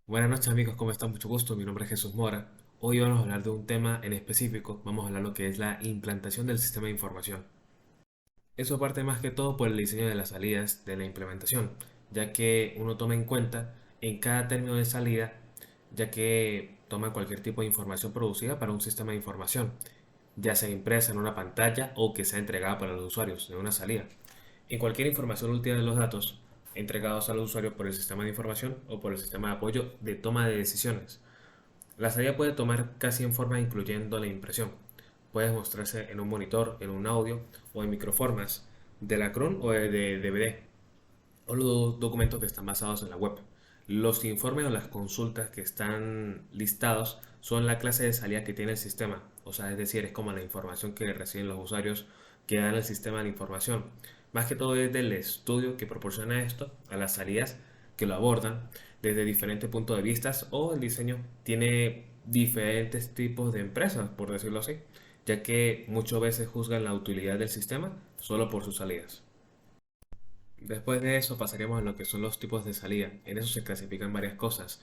Buenas noches amigos, ¿cómo están? Mucho gusto, mi nombre es Jesús Mora. Hoy vamos a hablar de un tema en específico, vamos a hablar lo que es la implantación del sistema de información. Eso parte más que todo por el diseño de las salidas de la implementación, ya que uno toma en cuenta en cada término de salida, ya que toma cualquier tipo de información producida para un sistema de información, ya sea impresa en una pantalla o que sea entregada para los usuarios en una salida. En cualquier información útil de los datos entregados al usuario por el sistema de información o por el sistema de apoyo de toma de decisiones. La salida puede tomar casi en forma incluyendo la impresión. Puede mostrarse en un monitor, en un audio o en microformas de la CRON o de DVD o los documentos que están basados en la web. Los informes o las consultas que están listados son la clase de salida que tiene el sistema, o sea, es decir, es como la información que reciben los usuarios que dan el sistema de información. Más que todo es del estudio que proporciona esto a las salidas que lo abordan desde diferentes puntos de vista o el diseño tiene diferentes tipos de empresas, por decirlo así, ya que muchas veces juzgan la utilidad del sistema solo por sus salidas. Después de eso pasaríamos a lo que son los tipos de salida. En eso se clasifican varias cosas.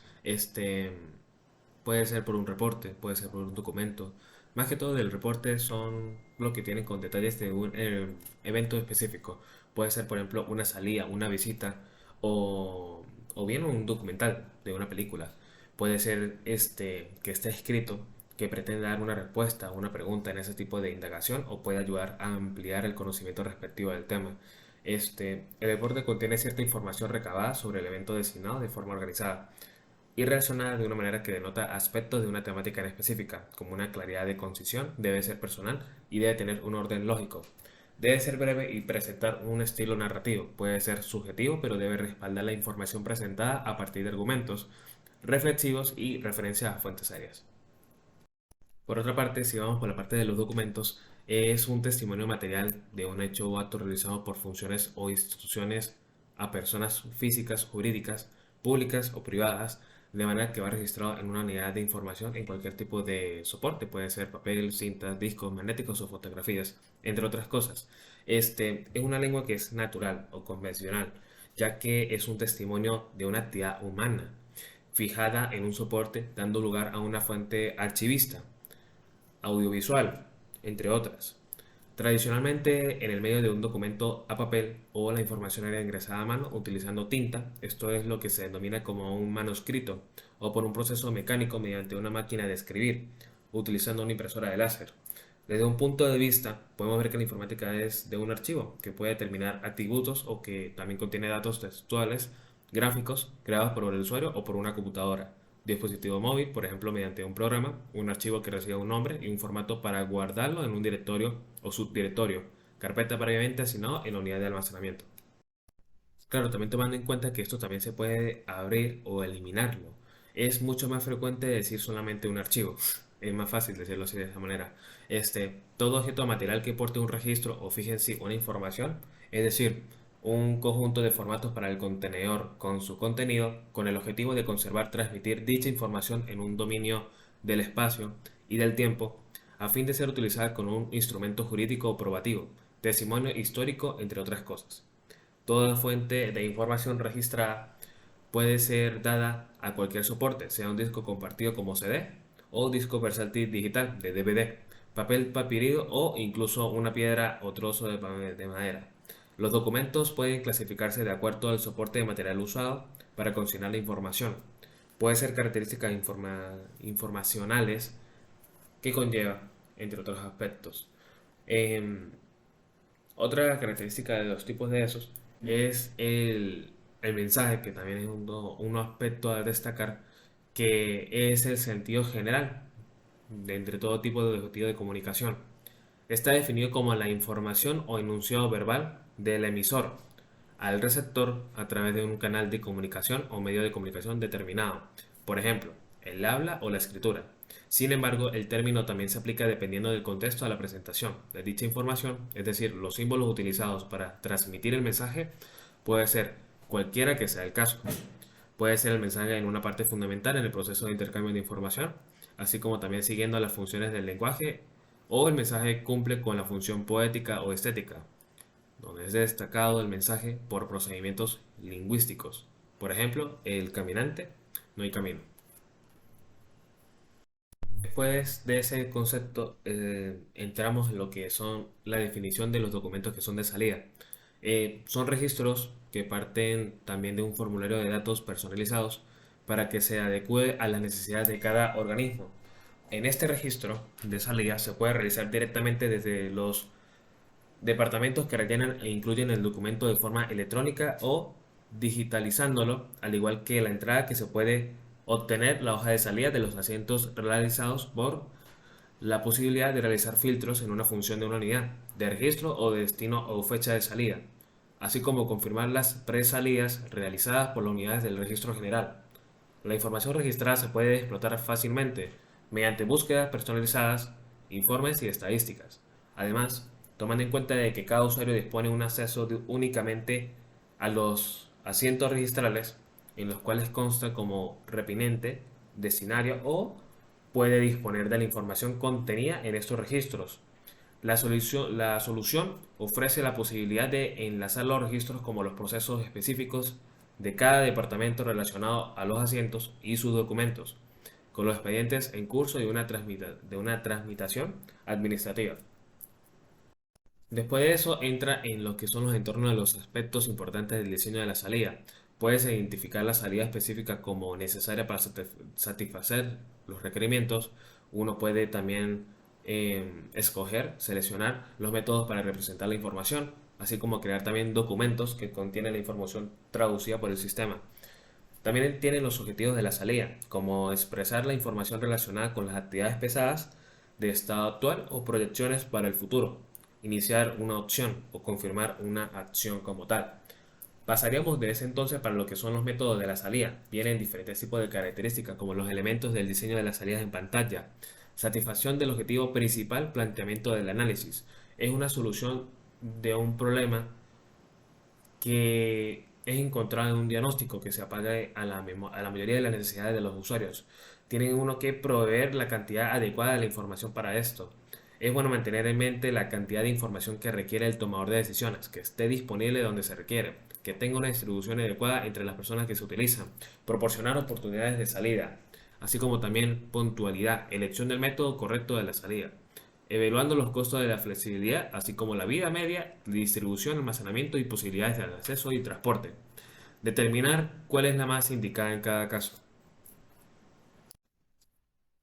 Puede ser por un reporte, puede ser por un documento. Más que todo del reporte son lo que tienen con detalles de un evento específico. Puede ser, por ejemplo, una salida, una visita o, o bien un documental de una película. Puede ser que esté escrito que pretende dar una respuesta a una pregunta en ese tipo de indagación o puede ayudar a ampliar el conocimiento respectivo del tema. El reporte contiene cierta información recabada sobre el evento designado de forma organizada y relacionada de una manera que denota aspectos de una temática en específica, como una claridad de concisión, debe ser personal y debe tener un orden lógico. Debe ser breve y presentar un estilo narrativo. Puede ser subjetivo, pero debe respaldar la información presentada a partir de argumentos reflexivos y referencias a fuentes serias. Por otra parte, si vamos por la parte de los documentos, es un testimonio material de un hecho o acto realizado por funciones o instituciones a personas físicas, jurídicas, públicas o privadas, de manera que va registrado en una unidad de información en cualquier tipo de soporte, puede ser papel, cintas, discos magnéticos o fotografías, entre otras cosas. Es una lengua que es natural o convencional, ya que es un testimonio de una actividad humana fijada en un soporte, dando lugar a una fuente archivista audiovisual, entre otras. Tradicionalmente, en el medio de un documento a papel o la información era ingresada a mano utilizando tinta, esto es lo que se denomina como un manuscrito, o por un proceso mecánico mediante una máquina de escribir, utilizando una impresora de láser. Desde un punto de vista, podemos ver que la informática es de un archivo que puede determinar atributos o que también contiene datos textuales, gráficos, creados por el usuario o por una computadora dispositivo móvil, por ejemplo, mediante un programa, un archivo que reciba un nombre y un formato para guardarlo en un directorio o subdirectorio, carpeta previamente asignado en la unidad de almacenamiento. Claro, también tomando en cuenta que esto también se puede abrir o eliminarlo. Es mucho más frecuente decir solamente un archivo. Es más fácil decirlo así de esa manera. Todo objeto material que porte un registro o fije en sí una información, es decir, un conjunto de formatos para el contenedor con su contenido, con el objetivo de conservar, transmitir dicha información en un dominio del espacio y del tiempo, a fin de ser utilizada con un instrumento jurídico o probativo, testimonio histórico, entre otras cosas. Toda fuente de información registrada puede ser dada a cualquier soporte, sea un disco compartido como CD o disco versátil digital de DVD, papel papirido o incluso una piedra o trozo de madera. Los documentos pueden clasificarse de acuerdo al soporte de material usado para consignar la información. Puede ser características informacionales que conlleva, entre otros aspectos. Em, Otra característica de los tipos de esos es el mensaje, que también es un aspecto a destacar, que es el sentido general de entre todo tipo de objetivo de comunicación. Está definido como la información o enunciado verbal del emisor al receptor a través de un canal de comunicación o medio de comunicación determinado, por ejemplo, el habla o la escritura. Sin embargo, el término también se aplica dependiendo del contexto de la presentación de dicha información, es decir, los símbolos utilizados para transmitir el mensaje puede ser cualquiera que sea el caso. Puede ser el mensaje en una parte fundamental en el proceso de intercambio de información, así como también siguiendo las funciones del lenguaje, o el mensaje cumple con la función poética o estética, donde es destacado el mensaje por procedimientos lingüísticos. Por ejemplo, el caminante no hay camino. Después de ese concepto, entramos en lo que son la definición de los documentos que son de salida. Son registros que parten también de un formulario de datos personalizados para que se adecue a las necesidades de cada organismo. En este registro de salida se puede realizar directamente desde los departamentos que rellenan e incluyen el documento de forma electrónica o digitalizándolo, al igual que la entrada que se puede obtener la hoja de salida de los asientos realizados por la posibilidad de realizar filtros en una función de una unidad de registro o de destino o fecha de salida, así como confirmar las presalidas realizadas por las unidades del registro general. La información registrada se puede explotar fácilmente mediante búsquedas personalizadas, informes y estadísticas. Además, tomando en cuenta de que cada usuario dispone un acceso únicamente a los asientos registrales, en los cuales consta como repinente, destinario o puede disponer de la información contenida en estos registros. La solución ofrece la posibilidad de enlazar los registros como los procesos específicos de cada departamento relacionado a los asientos y sus documentos, con los expedientes en curso de una tramitación administrativa. Después de eso entra en lo que son los entornos de los aspectos importantes del diseño de la salida. Puedes identificar la salida específica como necesaria para satisfacer los requerimientos. Uno puede también escoger, seleccionar los métodos para representar la información, así como crear también documentos que contienen la información traducida por el sistema. También tienen los objetivos de la salida, como expresar la información relacionada con las actividades pesadas de estado actual o proyecciones para el futuro, iniciar una opción o confirmar una acción como tal. Pasaríamos de ese entonces para lo que son los métodos de la salida. Vienen diferentes tipos de características, como los elementos del diseño de las salidas en pantalla. Satisfacción del objetivo principal, planteamiento del análisis. Es una solución de un problema que es encontrado en un diagnóstico que se apague a la mayoría de las necesidades de los usuarios. Tienen uno que proveer la cantidad adecuada de la información para esto. Es bueno mantener en mente la cantidad de información que requiere el tomador de decisiones, que esté disponible donde se requiere, que tenga una distribución adecuada entre las personas que se utilizan, proporcionar oportunidades de salida, así como también puntualidad, elección del método correcto de la salida, evaluando los costos de la flexibilidad, así como la vida media, distribución, almacenamiento y posibilidades de acceso y transporte. Determinar cuál es la más indicada en cada caso.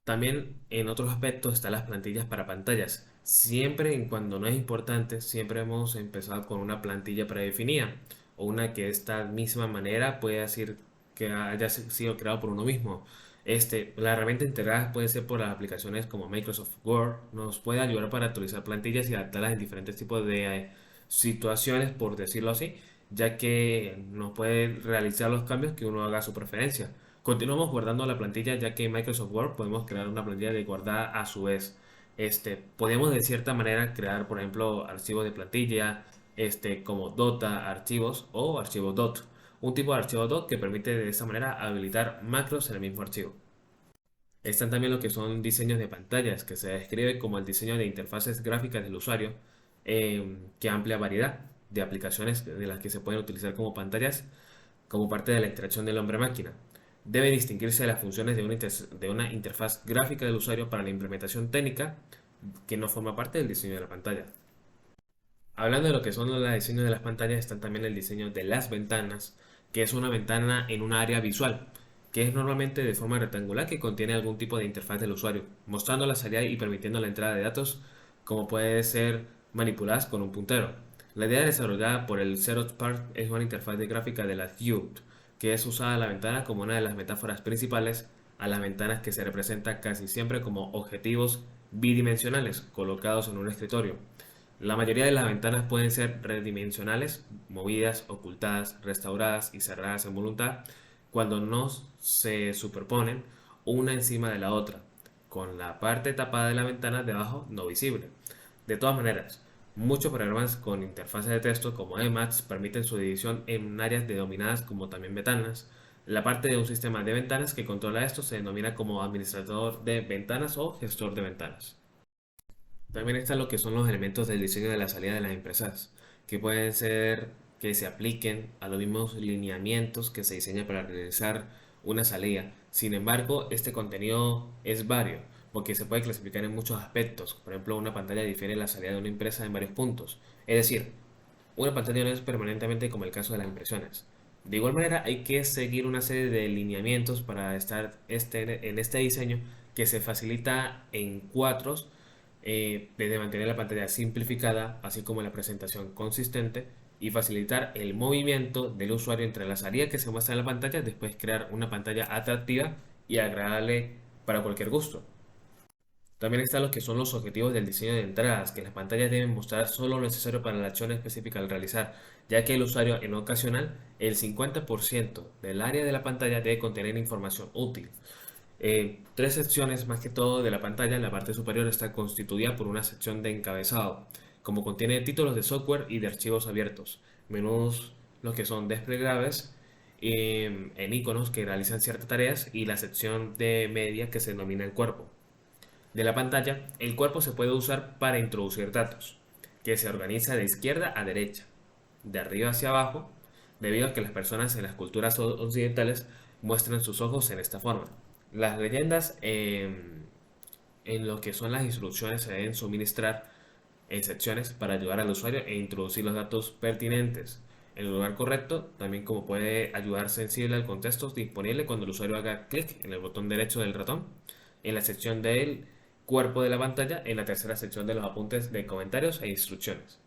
También en otros aspectos están las plantillas para pantallas. Siempre en cuando no es importante, siempre hemos empezado con una plantilla predefinida o una que de esta misma manera puede decir que haya sido creado por uno mismo. La herramienta integrada puede ser por las aplicaciones como Microsoft Word, nos puede ayudar para actualizar plantillas y adaptarlas en diferentes tipos de situaciones, por decirlo así, ya que nos puede realizar los cambios que uno haga a su preferencia. Continuamos guardando la plantilla ya que en Microsoft Word podemos crear una plantilla de guardar a su vez. Podemos de cierta manera crear, por ejemplo, archivos de plantilla, como Dota, archivos o archivos DOT. Un tipo de archivo DOT que permite de esta manera habilitar macros en el mismo archivo. Están también lo que son diseños de pantallas, que se describe como el diseño de interfaces gráficas del usuario, que amplia variedad de aplicaciones de las que se pueden utilizar como pantallas como parte de la interacción del hombre-máquina. Debe distinguirse de las funciones de una interfaz gráfica del usuario para la implementación técnica que no forma parte del diseño de la pantalla. Hablando de lo que son los diseños de las pantallas, están también el diseño de las ventanas, que es una ventana en un área visual, que es normalmente de forma rectangular que contiene algún tipo de interfaz del usuario, mostrando la salida y permitiendo la entrada de datos, como puede ser manipuladas con un puntero. La idea desarrollada por el Xerox PART es una interfaz de gráfica de la Qt, que es usada la ventana como una de las metáforas principales a las ventanas que se representan casi siempre como objetivos bidimensionales colocados en un escritorio. La mayoría de las ventanas pueden ser redimensionales, movidas, ocultadas, restauradas y cerradas en voluntad cuando no se superponen una encima de la otra, con la parte tapada de la ventana de abajo no visible. De todas maneras, muchos programas con interfaces de texto como Emacs permiten su división en áreas denominadas como también ventanas. La parte de un sistema de ventanas que controla esto se denomina como administrador de ventanas o gestor de ventanas. También están lo que son los elementos del diseño de la salida de las empresas, que pueden ser que se apliquen a los mismos lineamientos que se diseñan para realizar una salida. Sin embargo, este contenido es vario, porque se puede clasificar en muchos aspectos. Por ejemplo, una pantalla difiere de la salida de una impresa en varios puntos. Es decir, una pantalla no es permanentemente como el caso de las impresiones. De igual manera, hay que seguir una serie de lineamientos para estar en este diseño que se facilita en cuatros, desde mantener la pantalla simplificada, así como la presentación consistente y facilitar el movimiento del usuario entre la salida que se muestra en la pantalla, después crear una pantalla atractiva y agradable para cualquier gusto. También están los que son los objetivos del diseño de entradas, que las pantallas deben mostrar solo lo necesario para la acción específica al realizar, ya que el usuario en ocasional, el 50% del área de la pantalla debe contener información útil. Tres secciones más que todo de la pantalla. En la parte superior está constituida por una sección de encabezado, como contiene títulos de software y de archivos abiertos, menús, los que son desplegables en iconos que realizan ciertas tareas, y la sección de media que se denomina el cuerpo de la pantalla. El cuerpo se puede usar para introducir datos, que se organiza de izquierda a derecha, de arriba hacia abajo, debido a que las personas en las culturas occidentales muestran sus ojos en esta forma. Las leyendas en lo que son las instrucciones se deben suministrar en secciones para ayudar al usuario e introducir los datos pertinentes en el lugar correcto, también como puede ayudar sensible al contexto disponible cuando el usuario haga clic en el botón derecho del ratón, en la sección del cuerpo de la pantalla, en la tercera sección de los apuntes de comentarios e instrucciones.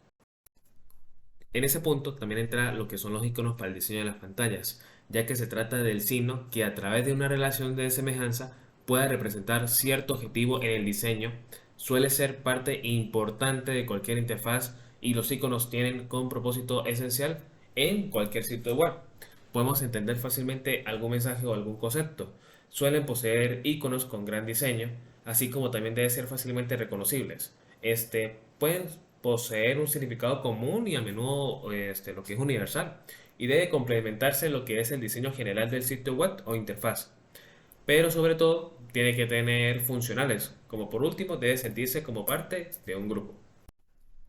En ese punto también entra lo que son los iconos para el diseño de las pantallas, ya que se trata del signo que a través de una relación de semejanza pueda representar cierto objetivo en el diseño. Suele ser parte importante de cualquier interfaz y los iconos tienen como propósito esencial en cualquier sitio web. Podemos entender fácilmente algún mensaje o algún concepto. Suelen poseer iconos con gran diseño, así como también deben ser fácilmente reconocibles. Pueden poseer un significado común y a menudo lo que es universal, y debe complementarse lo que es el diseño general del sitio web o interfaz. Pero sobre todo, tiene que tener funcionales, como por último, debe sentirse como parte de un grupo.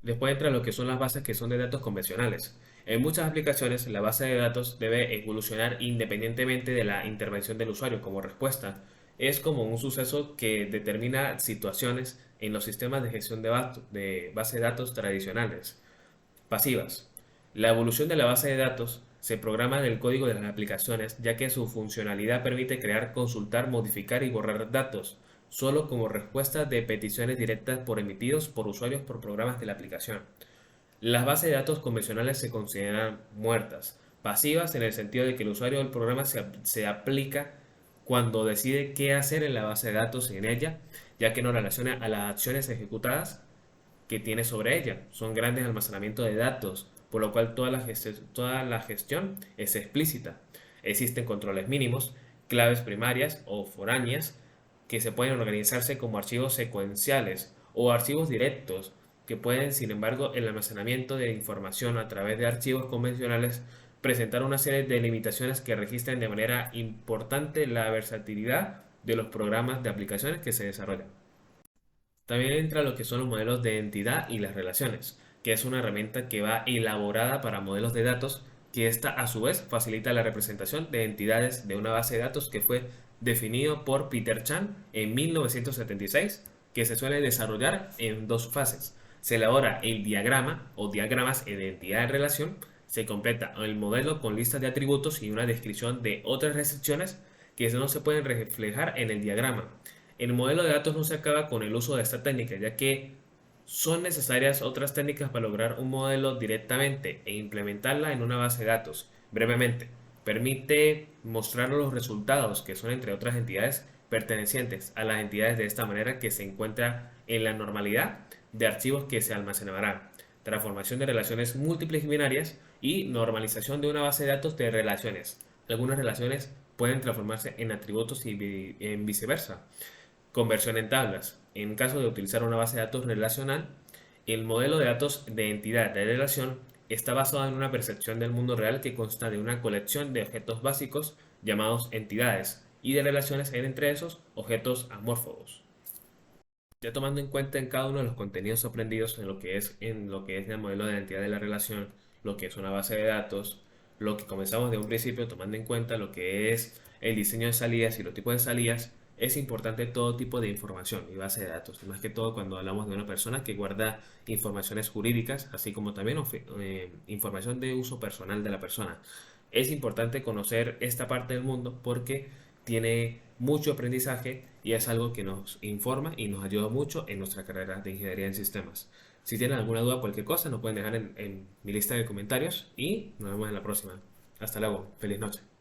Después entra lo que son las bases que son de datos convencionales. En muchas aplicaciones, la base de datos debe evolucionar independientemente de la intervención del usuario como respuesta. Es como un suceso que determina situaciones en los sistemas de gestión de base de datos tradicionales. Pasivas. La evolución de la base de datos se programa en el código de las aplicaciones, ya que su funcionalidad permite crear, consultar, modificar y borrar datos, solo como respuesta de peticiones directas por emitidos por usuarios por programas de la aplicación. Las bases de datos convencionales se consideran muertas, pasivas en el sentido de que el usuario del programa se aplica cuando decide qué hacer en la base de datos en ella, ya que no relaciona a las acciones ejecutadas que tiene sobre ella. Son grandes almacenamientos de datos, por lo cual toda la gestión es explícita. Existen controles mínimos, claves primarias o foráneas que se pueden organizarse como archivos secuenciales o archivos directos, que pueden, sin embargo, el almacenamiento de información a través de archivos convencionales presentar una serie de limitaciones que registran de manera importante la versatilidad de los programas de aplicaciones que se desarrollan. También entra lo que son los modelos de entidad y las relaciones, que es una herramienta que va elaborada para modelos de datos, que esta a su vez facilita la representación de entidades de una base de datos que fue definido por Peter Chan en 1976, que se suele desarrollar en dos fases. Se elabora el diagrama o diagramas de entidad en relación, se completa el modelo con listas de atributos y una descripción de otras restricciones que no se pueden reflejar en el diagrama. El modelo de datos no se acaba con el uso de esta técnica, ya que son necesarias otras técnicas para lograr un modelo directamente e implementarla en una base de datos. Brevemente, permite mostrar los resultados, que son entre otras entidades pertenecientes a las entidades de esta manera que se encuentra en la normalidad de archivos que se almacenarán. Transformación de relaciones múltiples y binarias y normalización de una base de datos de relaciones. Algunas relaciones pueden transformarse en atributos y en viceversa. Conversión en tablas. En caso de utilizar una base de datos relacional, el modelo de datos de entidad de relación está basado en una percepción del mundo real que consta de una colección de objetos básicos llamados entidades y de relaciones entre esos objetos amorfos. Ya tomando en cuenta en cada uno de los contenidos aprendidos en lo que es el modelo de identidad de la relación, lo que es una base de datos, lo que comenzamos de un principio tomando en cuenta lo que es el diseño de salidas y los tipos de salidas, es importante todo tipo de información y base de datos. Más que todo cuando hablamos de una persona que guarda informaciones jurídicas, así como también información de uso personal de la persona. Es importante conocer esta parte del mundo porque tiene mucho aprendizaje y es algo que nos informa y nos ayuda mucho en nuestra carrera de ingeniería en sistemas. Si tienen alguna duda, cualquier cosa, nos pueden dejar en mi lista de comentarios y nos vemos en la próxima. Hasta luego. Feliz noche.